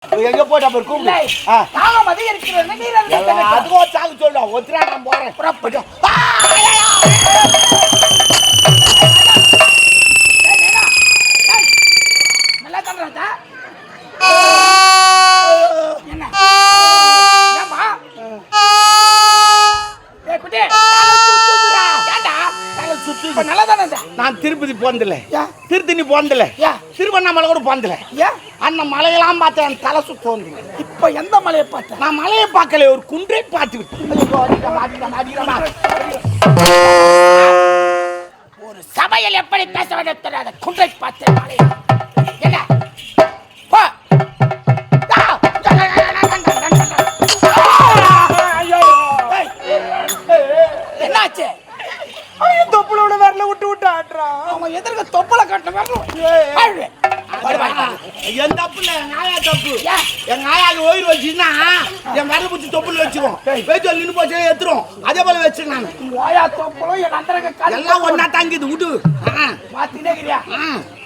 எங்க போயிட்டு அப்புறம் கூப்பிடு. தாகமதி இருக்கிறது அதுவும் சாகு சொல்லுடா. ஒத்துரா நான் போறேன். புறப்பட்டு நல்லா தான் ராஜா. என்ன ஏமா குட்டி ஏண்டா இப்ப நல்லா தானே நான் திருப்பதி போனதில்ல, யா திருத்தணி போனதில்ல, யா திருவண்ணாமலை கூட போனதில்ல. ஏன் அந்த மலையெல்லாம் பார்த்தேன், என் தலை சுத்த வந்து. இப்ப எந்த மலையை பார்த்த? நான் மலையை பார்க்கல, ஒரு குன்றை பார்த்து ஒரு சபையில் எப்படி பேச வேண்டும் தெரியாத குன்றை பார்த்த மலை என்ன போ. என்னாச்சு? தொப்புளோட வரல விட்டு விட்டு ஆட்டுறான். அவன் எதிர்க்க தொப்பலை கட்ட வரல. என் தப்பு இல்ல, என் ஆயா தப்பு. ஏன்? என் ஆயாக்கு ஓய்வு வச்சுன்னா என் வரல பிடிச்சி தொப்புல வச்சுருவோம். பேச்சு நின்று போச்சு எடுத்துரும். அதே போல வச்சு நான் ஓயா தொப்பலும் என் அந்தரங்க எல்லாம் ஒன்னா தாங்கிது விடு. மாத்தினே